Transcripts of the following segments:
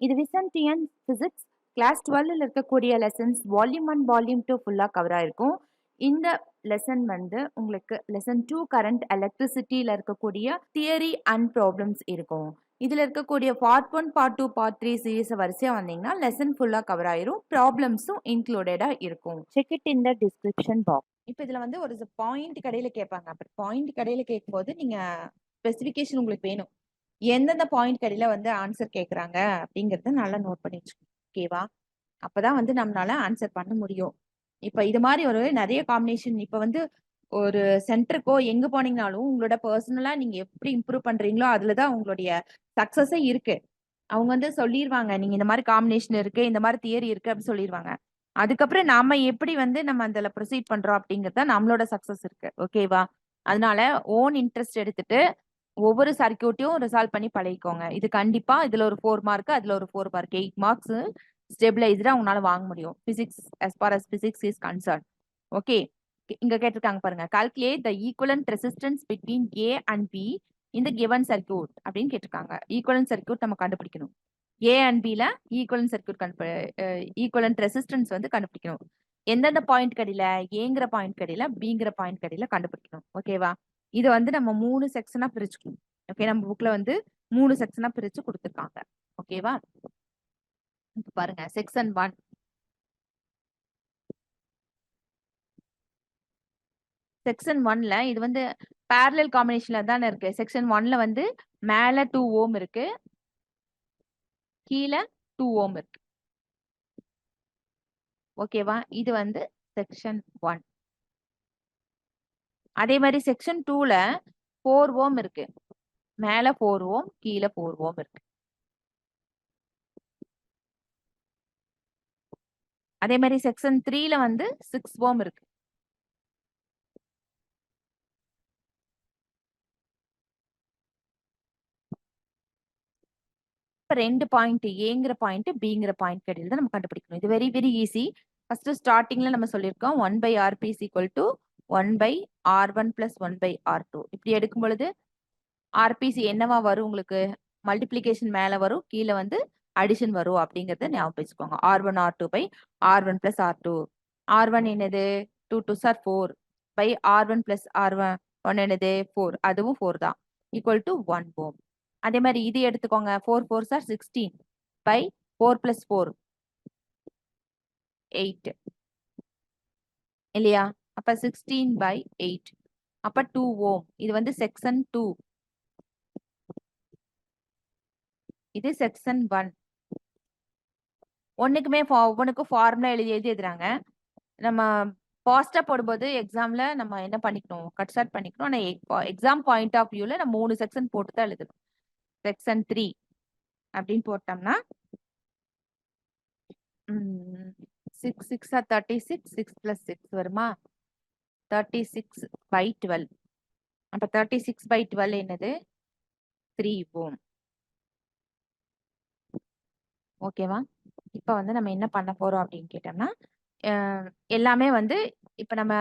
இது விசன்டியன் physics class 12ல இருக்கக்கூடிய lessons volume 1 volume 2 ஃபுல்லா கவர் ஆயிருக்கும். இந்த லெசன் வந்து உங்களுக்கு லெசன் 2 கரண்ட் எலக்ட்ரிசிட்டியில இருக்கக்கூடிய தியரி அண்ட் ப்ராப்ளம்ஸ் இருக்கும். இதுல இருக்கக்கூடிய பார்ட் 1 பார்ட் 2 பார்ட் 3 சீரிஸ் வரிசையா வந்தீங்கன்னா லெசன் ஃபுல்லா கவர் ஆயிரும். ப்ராப்ளம்ஸும் இன்க்ளூடடா இருக்கும். Check it in the description box. இப்போ இதுல வந்து ஒரு பாயிண்ட் கடையில கேட்பாங்க. அப்ப பாயிண்ட் கடையில கேட்கும்போது நீங்க ஸ்பெசிஃபிகேஷன் உங்களுக்கு வேணும். எந்தெந்த பாயிண்ட் கடையில வந்து ஆன்சர் கேட்குறாங்க அப்படிங்கறத நல்லா நோட் பண்ணி வச்சுக்கணும். ஓகேவா? அப்பதான் வந்து நம்மளால ஆன்சர் பண்ண முடியும். இப்ப இது மாதிரி ஒரு நிறைய காம்பினேஷன் இப்ப வந்து ஒரு சென்டருக்கோ எங்க போனீங்கனாலும் உங்களோட பர்சனலா நீங்க எப்படி இம்ப்ரூவ் பண்றீங்களோ அதுலதான் உங்களுடைய சக்சஸே இருக்கு. அவங்க வந்து சொல்லிடுவாங்க நீங்க இந்த மாதிரி காம்பினேஷன் இருக்கு, இந்த மாதிரி தியரி இருக்கு அப்படின்னு சொல்லிடுவாங்க. அதுக்கப்புறம் நாம எப்படி வந்து நம்ம அதுல ப்ரொசீட் பண்றோம் அப்படிங்கறத நம்மளோட சக்சஸ் இருக்கு. ஓகேவா? அதனால ஓன் இன்ட்ரெஸ்ட் எடுத்துட்டு ஒவ்வொரு சர்க்கியூட்டையும் ரிசால்வ் பண்ணி பழகிக்கோங்க. இது கண்டிப்பா இதுல ஒரு 4 மார்க், அதுல ஒரு 4 மார்க், 8 மார்க்ஸ் ஸ்டெபிளைஸ்டா உங்களால வாங்க முடியும். Physics as far as physics is concerned. Okay, இங்க கேட்டிருக்காங்க பாருங்க. Calculate the equivalent resistance between A and B இந்த கிவன் சர்க்கியூட் அப்படின்னு கேட்டிருக்காங்க. ஈக்குவலன்ட் சர்க்கியூட் நம்ம கண்டுபிடிக்கணும். ஏ அண்ட் பில ஈக்குவலன்ட் சர்க்கியூட் ஈக்குவலன்ட் ரெசிஸ்டன்ஸ் வந்து கண்டுபிடிக்கணும். எந்தெந்த பாயிண்ட் கடையில ஏங்கிற பாயிண்ட் கடையில பிங்கிற பாயிண்ட் கடையில கண்டுபிடிக்கணும். ஓகேவா? இது வந்து நம்ம 3 செக்ஷனா பிரிச்சுக்கணும். ஓகே, நம்ம புக்ல வந்து 3 செக்ஷனா பிரிச்சு கொடுத்துருக்காங்க. ஓகேவா? பாருங்க செக்ஷன் 1. செக்ஷன் 1ல இது வந்து parallel காம்பினேஷன்ல தானே இருக்கு. செக்ஷன் 1ல வந்து மேல 2 ஓம் இருக்கு, கீழே 2 ஓம் இருக்கு. ஓகேவா? இது வந்து செக்ஷன் 1. அதே மாதிரி செக்ஷன் 2ல 4 ஓம் இருக்கு, மேல 4 ஓம் கீழே 4 ஓம் இருக்கு. அதே மாதிரி செக்ஷன் 3ல வந்து 6 ஓம் இருக்கு. இப்ப 2 பாயிண்ட் ஏங்கிற பாயிண்ட் பிங்கிற பாயிண்ட் கிடையில தான் நம்ம கண்டுபிடிக்கணும். இது வெரி வெரி ஈஸி. ஃபர்ஸ்ட் ஸ்டார்டிங்ல நம்ம சொல்லியிருக்கோம் 1/Rp is equal to 1/R1 plus 1/R2. இப்படி எடுக்கும் பொழுது ஆர்பிசி என்னவா வரும்? உங்களுக்கு மல்டிப்ளிகேஷன் மேல வரும், கீழே வந்து அடிஷன் வரும் அப்படிங்கறத ஞாபகம் வச்சுக்கோங்க. R1 R2 by R1 plus R2. R1 என்னது? 2 2s are 4 by R1 plus R1 என்னது? 4. அதுவும் 4 தான். ஈக்குவல் டு 1 ஓம். அதே மாதிரி இது எடுத்துக்கோங்க. 4 4s are 16 by 4 plus 4 8 இல்லையா? அப்ப 16 by 8. அப்ப 2 ஓம். இது வந்து செக்ஷன் 2. இது செக்ஷன் 1. ஒண்ணுக்குமே ஒவ்வொன்றுக்கும் ஃபார்முலா எழுதி எழுதி எழுதுறாங்க. நம்ம ஃபாஸ்டா போடும்போது எக்ஸாம்ல நம்ம என்ன பண்ணிக்கணும்? கட் ஷார்ட் பண்ணிக்கணும். ஆனா எக்ஸாம் பாயிண்ட் ஆஃப் வியூல நம்ம 3 செக்ஷன் போட்டு தான் எழுதணும். செக்ஷன் 3 அப்படின்னு போட்டோம்னா 6 6 ஆர் 36, 6 plus 6 வருமா? 36 by 12. அப்ப 36 by 12 என்னது? 3 ஓம். ஓகேவா? இப்ப வந்து நம்ம என்ன பண்ண போறோம் அப்படின்னு கேட்டோம்னா எல்லாமே வந்து இப்ப நம்ம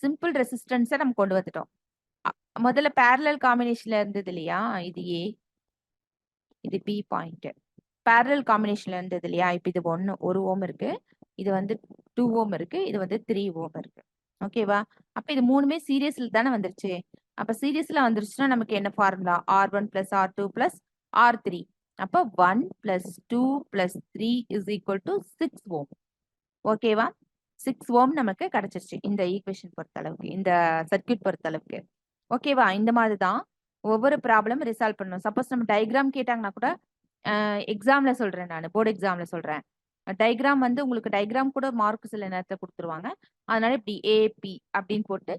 சிம்பிள் ரெசிஸ்டன்ஸை நம்ம கொண்டு வந்துட்டோம். முதல்ல parallel காம்பினேஷன்ல இருந்தது இல்லையா? இது ஏ, இது பி பாயிண்ட். parallel காம்பினேஷன்ல இருந்தது இல்லையா? இப்ப இது 1 ஓம் இருக்கு, இது வந்து 2 ஓம் இருக்கு, இது வந்து 3 ஓம் இருக்கு. ஓகேவா? அப்ப இது மூணுமே சீரியஸ்ல தானே வந்துருச்சு. அப்ப சீரியஸ்ல வந்துருச்சுன்னா நமக்கு என்ன formula? R1 plus R2 plus R3. அப்ப 1 plus 2 plus 3 is equal to 6 ஓம். ஓகேவா? 6 ஓம் நமக்கு கிடைச்சிருச்சு இந்த ஈக்குவேஷன் பொறுத்த அளவுக்கு, இந்த சர்க்கியூட் பொறுத்த அளவுக்கு. ஓகேவா? இந்த மாதிரி தான் ஒவ்வொரு ப்ராப்ளம் ரிசால்வ் பண்ணணும். சப்போஸ் நம்ம டயக்ராம் கேட்டாங்கன்னா கூட எக்ஸாம்ல சொல்றேன், நான் போர்டு எக்ஸாம்ல சொல்றேன். டயக்ராம் வந்து உங்களுக்கு டயக்ராம் கூட மார்க் சில நேரத்தை கொடுத்துருவாங்க. அதனால இப்படி ஏபி அப்படின்னு போட்டு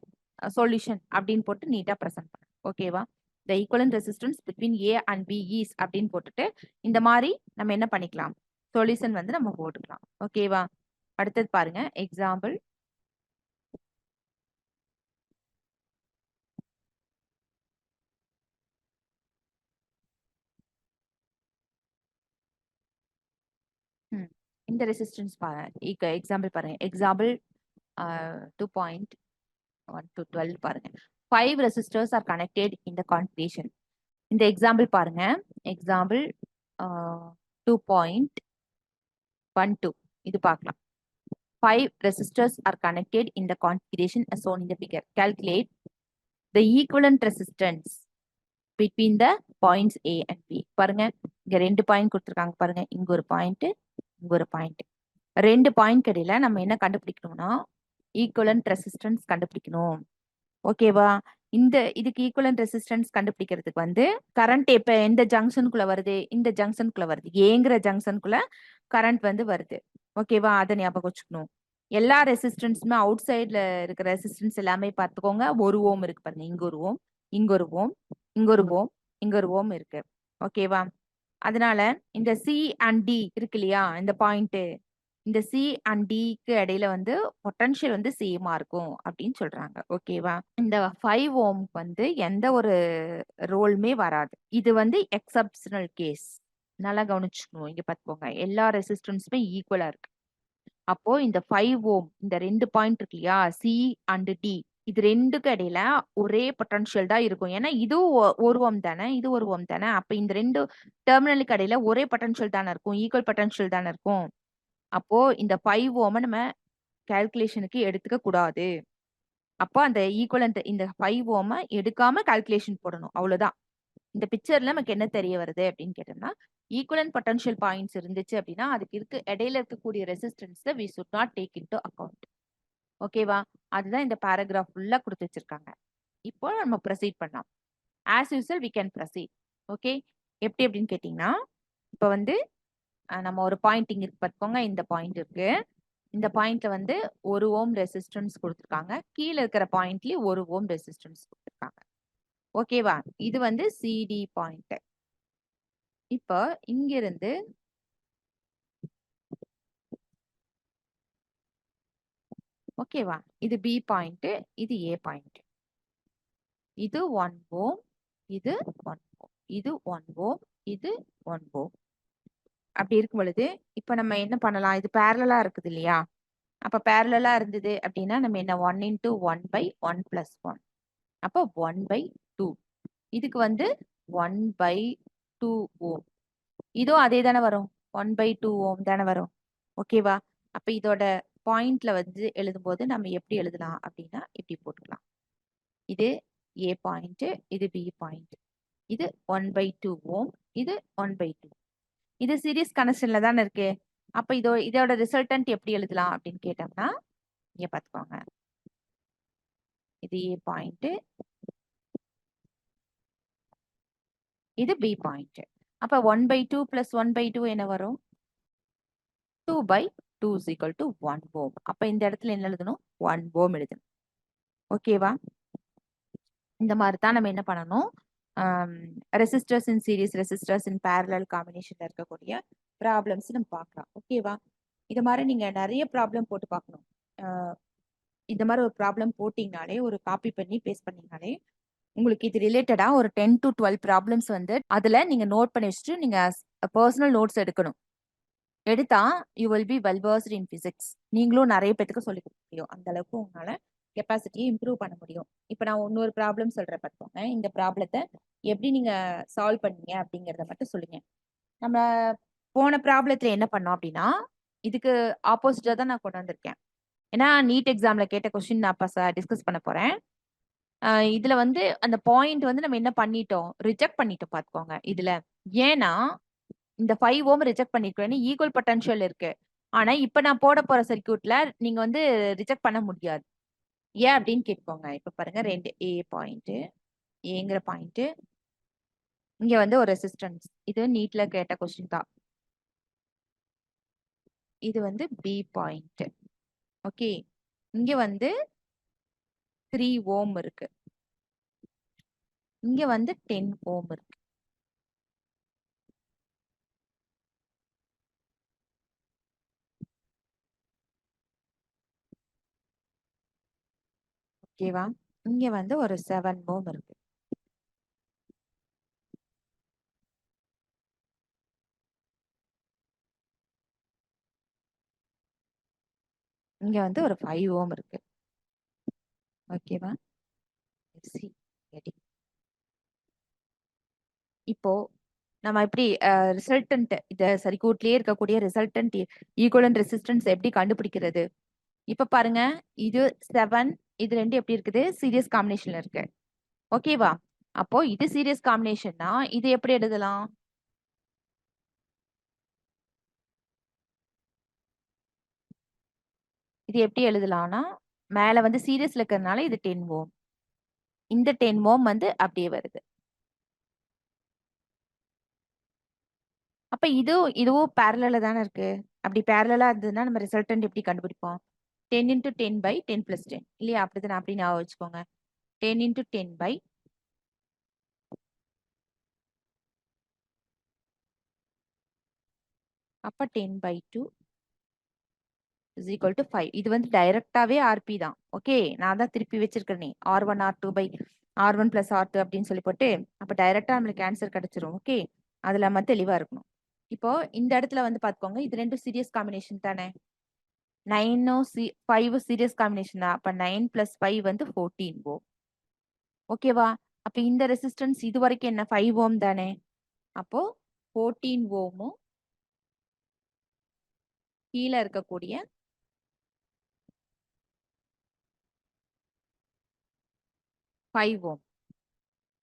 சொல்யூஷன் அப்படின்னு போட்டு நீட்டா ப்ரெசென்ட் பண்ணு. ஓகேவா? The equivalent resistance between A and B is அப்படின்னு போட்டுட்டு இந்த மாதிரி நம்ம என்ன பண்ணிக்கலாம்? சொல்யூஷன் வந்து நம்ம போட்டுக்கலாம். ஓகேவா? அடுத்தது பாருங்க எக்ஸாம்பிள். இந்த ரெசிஸ்டன்ஸ் பாருங்க, எக்ஸாம்பிள் பாருங்க. எக்ஸாம்பிள் 2.1 to 12 பாருங்க. 5 resistors are connected in the configuration. இந்த எக்ஸாம்பிள் பாருங்க. எக்ஸாம்பிள் 2.12 இது பார்க்கலாம். 5 resistors are connected in the configuration as shown in the figure. Calculate the equivalent resistance between the points A and B. பாருங்க இங்க 2 point கொடுத்திருக்காங்க பாருங்க. இங்க ஒரு பாயிண்ட், இங்க ஒரு பாயிண்ட். 2 பாயிண்ட் இடையில நம்ம என்ன கண்டுபிடிக்கணும்னா ஈக்குவலன்ட் ரெசிஸ்டன்ஸ் கண்டுபிடிக்கணும். ஓகேவா? இதுக்கு ஈக்குவலன்ட் ரெசிஸ்டன்ஸ் கண்டுபிடிக்கிறதுக்கு வந்து கரண்ட் இப்ப எந்த ஜங்ஷனுக்குள்ள வருது, இந்த ஜங்ஷனுக்குள்ள வருது, ஏங்கிற ஜங்ஷனுக்குள்ள கரண்ட் வந்து வருது. ஓகேவா? அதை ஞாபகம் வச்சுக்கணும். எல்லா ரெசிஸ்டன்ஸுமே அவுட் சைட்ல இருக்கிற ரெசிஸ்டன்ஸ் எல்லாமே பார்த்துக்கோங்க. 1 ஓம் இருக்கு பாருங்க. இங்க ஒரு ஓம், இங்க ஒரு ஓம், இங்க ஒரு ஓம், இங்க ஒரு ஓம் இருக்கு. ஓகேவா? அதனால இந்த சி அண்ட் டி இருக்கு இல்லையா, இந்த பாயிண்ட், இந்த சி அண்ட் டிக்கு இடையில வந்து பொட்டன்ஷியல் வந்து சேமா இருக்கும் அப்படின்னு சொல்றாங்க. ஓகேவா? இந்த 5 ஓம் வந்து எந்த ஒரு ரோலுமே வராது. இது வந்து எக்ஸப்ஷனல் கேஸ். நல்லா கவனிச்சுக்கணும். இங்க பார்த்துக்கோங்க, எல்லா ரெசிஸ்டன்ஸுமே ஈக்குவலா இருக்கு. அப்போ இந்த 5 ஓம், இந்த 2 பாயிண்ட் இருக்கு இல்லையா, சி அண்ட் டி, இது ரெண்டுக்கு இடையில ஒரே பொட்டன்ஷியல் தான் இருக்கும். ஏன்னா இது ஒரு ஓம் தானே, இது ஒரு ஓம் தானே. அப்ப இந்த 2 டெர்மினலுக்கு இடையில ஒரே பொட்டன்ஷியல் தானே இருக்கும், ஈக்குவல் பொட்டன்ஷியல் தானே இருக்கும். அப்போ இந்த 5 ஓம நம்ம கால்குலேஷனுக்கு எடுத்துக்க கூடாது. அப்போ அந்த ஈக்குவலன்ட் இந்த 5 ஓம எடுக்காம கால்குலேஷன் போடணும். அவ்வளவுதான். இந்த பிக்சர்ல நமக்கு என்ன தெரிய வருது அப்படின்னு கேட்டோம்னா, ஈக்குவலன்ட் பொட்டன்ஷியல் பாயிண்ட்ஸ் இருந்துச்சு அப்படின்னா அதுக்கு இடையில இருக்கக்கூடிய resistance we should not take into account. ஓகேவா? அதுதான் இந்த பேராகிராஃப் ஃபுல்லா கொடுத்து வச்சிருக்காங்க. இப்போ நம்ம ப்ரொசீட் பண்ணலாம். As usual we can proceed. Okay, எப்படி அப்படின்னு கேட்டீங்கன்னா, இப்போ வந்து நம்ம ஒரு பாயிண்ட் இங்க இருக்கு பார்த்துக்கோங்க. இந்த பாயிண்ட் இருக்கு. இந்த பாயிண்ட்ல வந்து 1 ஓம் ரெசிஸ்டன்ஸ் கொடுத்துருக்காங்க. கீழே இருக்கிற பாயிண்ட்லயும் 1 ஓம் ரெசிஸ்டன்ஸ் கொடுத்துருக்காங்க. ஓகேவா? இது வந்து சிடி பாயிண்ட். இப்போ இங்கிருந்து ஓகேவா, இது பி பாயிண்ட், இது ஏ பாயிண்ட். இது 1 ஓம், இது 1 ஓம், இது 1 ஓம், இது 1 ஓம். அப்படி இருக்கும் பொழுது இப்ப நம்ம என்ன பண்ணலாம், இது பேரலா இருக்குது இல்லையா. அப்ப பேரலா இருந்தது அப்படின்னா நம்ம என்ன 1 into 1 by 1 plus 1, அப்போ 1 by 2. இதுக்கு வந்து 1 by 2 ஓம். இதுவும் அதே தானே வரும், 1 by 2 ஓம் தானே வரும். ஓகேவா? அப்ப இதோட பாயிண்ட்ல வந்து எழுதும்போது நம்ம எப்படி எழுதலாம் அப்படின்னா இப்படி போட்டுக்கலாம். இது ஏ பாயிண்ட், இது பி பாயிண்ட், இது 1 by 2 ஓம், இது 1 by 2. இது சீரிஸ் கனெக்ஷன்ல தானே இருக்கு. அப்ப இதோட ரிசல்டன்ட் எப்படி எழுதலாம் அப்படின்னு கேட்டோம்னா இங்க பாத்துக்கோங்க, இது ஏ பாயிண்ட், இது பி பாயிண்ட். அப்ப 1 by 2 plus 1 by 2 என்ன வரும், 2 by 2 is equal to 1 ohm. அப்ப இந்த இடத்துல என்ன எழுதணும், 1 ohm எழுதணும். ஓகேவா? இந்த மாதிரி தான் நம்ம என்ன பண்ணணும், resistors in series, resistors in parallel காம்பினேஷன்ல இருக்கக்கூடிய ப்ராப்ளம்ஸ் நம்ம பார்க்கலாம். ஓகேவா? இது மாதிரி நீங்க நிறைய ப்ராப்ளம் போட்டு பார்க்கணும். இந்த மாதிரி ஒரு ப்ராப்ளம் போட்டீங்கனாலே, ஒரு காப்பி பண்ணி பேஸ்ட் பண்ணீங்கனாலே உங்களுக்கு இது ரிலேட்டடா ஒரு 10 to 12 ப்ராப்ளம்ஸ் வந்து அதுல நீங்க நோட் பண்ணி வச்சுட்டு நீங்க பர்சனல் நோட்ஸ் எடுக்கணும். எடுத்தா you will be well versed in physics. நீங்களும் நிறைய பேத்துக்கு சொல்லி கொடுக்க முடியும். அந்த அளவுக்கு உங்களால கெப்பாசிட்டியை இம்ப்ரூவ் பண்ண முடியும். இப்போ நான் இன்னொரு ப்ராப்ளம் சொல்றேன் பார்த்துக்கோங்க. இந்த ப்ராப்ளத்தை எப்படி நீங்க சால்வ் பண்ணீங்க அப்படிங்கறத மட்டும் சொல்லுங்க. நம்ம போன ப்ராப்ளத்துல என்ன பண்ணோம் அப்படின்னா இதுக்கு ஆப்போசிட்டா தான் நான் கொண்டு வந்திருக்கேன். ஏன்னா நீட் எக்ஸாம்ல கேட்ட கொஸ்டின் நான் இப்ப டிஸ்கஸ் பண்ண போறேன். இதுல வந்து அந்த பாயிண்ட் வந்து நம்ம என்ன பண்ணிட்டோம், ரிஜெக்ட் பண்ணிட்டோம் பார்த்துக்கோங்க இதுல. ஏன்னா இந்த 5 ஓம் ரிஜெக்ட் பண்ணிருக்கேன், ஈக்குவல் பொட்டன்ஷியல் இருக்கு. ஆனா இப்ப நான் போட போற சர்க்யூட்ல நீங்க வந்து ரிஜெக்ட் பண்ண முடியாது. ஏன் அப்படின்னு கேட்போங்க. இப்ப பாருங்க, 2 ஏ பாயிண்ட், ஏங்கிற பாயிண்ட், இங்க வந்து ஒரு ரெசிஸ்டன்ஸ். இது நீட்ல கேட்ட கொஸ்டின் தான். இது வந்து பி பாயிண்ட். ஓகே, இங்க வந்து 3 ஓம் இருக்கு, இங்க வந்து 10 ஓம் இருக்கு. ஓகேவா? இங்க வந்து ஒரு 7 ஓம் இருக்கு. இங்க வந்து ஒரு 5 ஓம் இருக்கு. ஓகேவா? இப்போ நம்ம எப்படி ரிசல்டன்ட் இந்த சர்க்யூட்லயே இருக்கக்கூடிய ரிசல்டன்ட் ஈக்குவலன்ட் ரெசிஸ்டன்ஸ் எப்படி கண்டுபிடிக்கிறது? இப்ப பாருங்க, இது 7 இது 2 எப்படி இருக்குது? சீரியஸ் காம்பினேஷன்ல இருக்கு. ஓகேவா? அப்போ இது சீரியஸ் காம்பினேஷன்னா இது எப்படி எழுதலாம்? இது எப்படி எழுதலாம்னா, மேல வந்து சீரியஸ்ல இருக்கிறதுனால இது 10 ஓம். இந்த 10 ஓம் வந்து அப்படியே வருது. அப்ப இதுவும் பேரலல்ல தானே இருக்கு. அப்படி பேரலலா இருந்ததுன்னா நம்ம ரிசல்டன்ட் எப்படி கண்டுபிடிப்போம்? 10 into 10 by 10 plus 10 இல்லையா? அப்படிதானே? அப்படி ஞாபகம் வச்சுக்கோங்க. 10 into 10 by அப்ப 10 by 2 is equal to 5. இது வந்து டைரக்டாவே RP தான். ஓகே, நான் தான் திருப்பி வச்சிருக்கேனே R1 R2 by R1 plus R2 அப்படின்னு சொல்லி போட்டு அப்ப டைரக்டா நம்மளுக்கு ஆன்சர் கிடைச்சிரும். ஓகே, அதுல நம்ம தெளிவா இருக்கணும். இப்போ இந்த இடத்துல வந்து பாத்துக்கோங்க, இது ரெண்டும் சீரியஸ் காம்பினேஷன் தானே. 9 5 சீரியஸ் காம்பினேஷன் தான். அப்ப 9 plus 5 வந்து 14 ஓம். ஓகேவா? அப்ப இந்த ரெசிஸ்டன்ஸ் இது வரைக்கும் என்ன 5 ஓம் தானே. அப்போ 14 ஓமும் கீழே இருக்கக்கூடிய 5 ஓம்.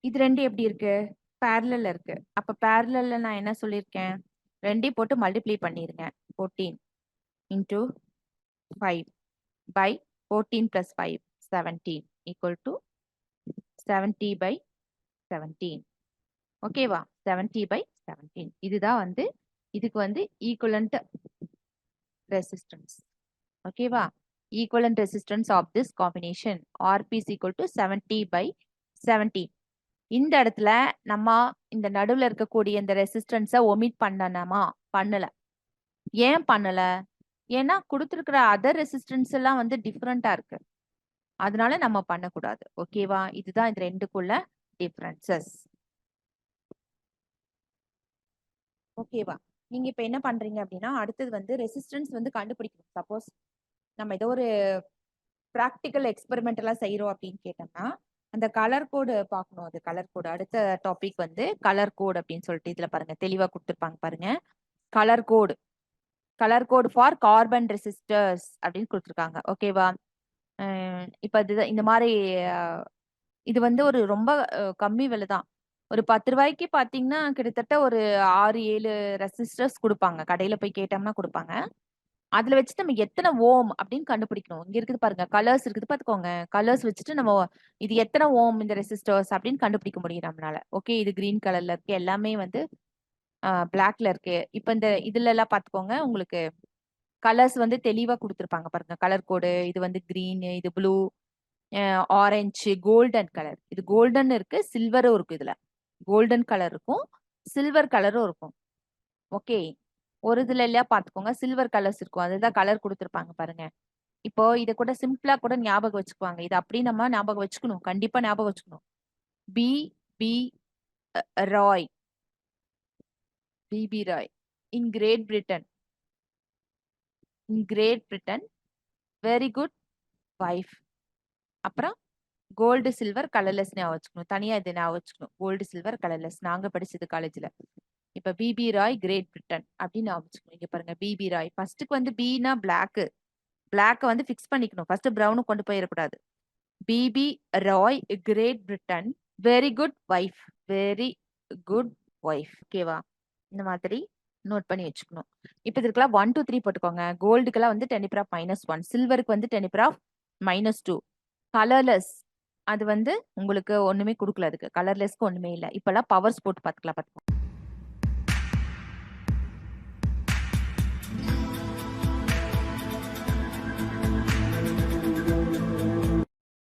இது ரெண்டு எப்படி இருக்கு? பேரலல்ல இருக்கு. அப்ப பேரலல்ல நான் என்ன சொல்லியிருக்கேன்? ரெண்டையும் போட்டு மல்டிப்ளை பண்ணிருங்க. 14 into 5 by 14 plus 5 17 equal to 70 by 17. ஓகேவா? 70 by 17. இதுதான் வந்து இதுக்கு வந்து ஈக்குவலண்ட் ரெசிஸ்டன்ஸ். ஓகேவா? Equivalent resistance of this combination RP is equal to 70 by 17. இந்த இடத்துல நம்ம இந்த நடுவுல இருக்கக்கூடிய இந்த ரெசிஸ்டன்ஸ ஒமிட் பண்ணணுமா? பண்ணல. ஏன் பண்ணல? ஏன்னா கொடுத்திருக்கிற அதர் ரெசிஸ்டன்ஸ் எல்லாம் வந்து டிஃபரெண்டா இருக்கு. அதனால நம்ம பண்ணக்கூடாது. ஓகேவா? இதுதான் இந்த ரெண்டுக்குள்ள டிஃபரன்சஸ். ஓகேவா? நீங்க இப்ப என்ன பண்றீங்க அப்படின்னா, அடுத்தது வந்து ரெசிஸ்டன்ஸ் வந்து கண்டுபிடிக்கணும். சப்போஸ் நம்ம ஏதோ ஒரு பிராக்டிக்கல் எக்ஸ்பெரிமெண்ட் எல்லாம் செய்யறோம் அப்படின்னு கேட்டோம்னா, அந்த கலர் கோடு பார்க்கணும். அது கலர் கோடு அடுத்த டாபிக் வந்து கலர் கோட் அப்படின்னு சொல்லிட்டு இதுல பாருங்க தெளிவா கொடுத்துருப்பாங்க பாருங்க. Colour code for carbon resistors அப்படின்னு கொடுத்துருக்காங்க. ஓகேவா? இப்ப இந்த மாதிரி இது வந்து ஒரு ரொம்ப கம்மி விலை தான். ஒரு 10 ரூபாய்க்கு பாத்தீங்கன்னா கிட்டத்தட்ட ஒரு 6 7 ரெசிஸ்டர்ஸ் கொடுப்பாங்க. கடையில போய் கேட்டோம்னா கொடுப்பாங்க. அதுல வச்சு நம்ம எத்தனை ஓம் அப்படின்னு கண்டுபிடிக்கணும். இங்க இருக்குது பாருங்க, கலர்ஸ் இருக்குது பாத்துக்கோங்க. கலர்ஸ் வச்சுட்டு நம்ம இது எத்தனை ஓம் இந்த ரெசிஸ்டர்ஸ் அப்படின்னு கண்டுபிடிக்க முடியும் நம்மளால. ஓகே, இது கிரீன் கலர்ல இருக்கு, எல்லாமே வந்து பிளாக்ல இருக்கு. இப்ப இந்த இதுல எல்லாம் பாத்துக்கோங்க, உங்களுக்கு கலர்ஸ் வந்து தெளிவா கொடுத்துருப்பாங்க பாருங்க. கலர் கோடு இது வந்து கிரீன், இது ப்ளூ, ஆரஞ்சு, கோல்டன் கலர். இது கோல்டன் இருக்கு, சில்வரும் இருக்கு. இதுல கோல்டன் கலர் இருக்கும், சில்வர் கலரும் இருக்கும். ஓகே, ஒரு இதுல இல்லையா பாத்துக்கோங்க, சில்வர் கலர்ஸ் இருக்கும். அதுதான் கலர் கொடுத்துருப்பாங்க பாருங்க. இப்போ இத கூட சிம்பிளா கூட ஞாபகம் வச்சுக்குவாங்க. இது அப்படி நம்ம ஞாபகம் வச்சுக்கணும், கண்டிப்பா ஞாபகம் வச்சுக்கணும். P P Roy, PP Roy in Great Britain. In Great Britain very good wife. அப்புறம் கோல்டு சில்வர் கலர்லெஸ் ஞாபகம் வச்சுக்கணும். தனியா இது ஞாபகம் வச்சுக்கணும். கோல்டு சில்வர் கலர்லெஸ் நாங்க படிச்சது காலேஜ்ல. இப்ப பிபி ராய் கிரேட் பிரிட்டன் அப்படின்னு ஞாபகம் வச்சுக்கணும். இங்க பாருங்க, பிபி ராய் ஃபர்ஸ்ட்டுக்கு வந்து பீனா பிளாக், பிளாக்க வந்து ஃபிக்ஸ் பண்ணிக்கணும். ஃபர்ஸ்ட் பிரவுனு கொண்டு போயிடக்கூடாது. BB Roy Great Britain very good wife, very good wife. ஓகேவா? இந்த மாதிரி நோட் பண்ணி வச்சுக்கணும். இப்ப இதுக்கெல்லாம் 1 2 3 போட்டுக்கோங்க. கோல்டுக்கெல்லாம் வந்து 10⁻⁻1, சில்வருக்கு வந்து 10⁻⁻2. கலர்லெஸ் அது வந்து உங்களுக்கு ஒண்ணுமே கொடுக்கல. அதுக்கு கலர்லெஸ்க்கு ஒண்ணுமே இல்லை. இப்பெல்லாம் பவர்ஸ் போட்டு பார்த்துக்கலாம்.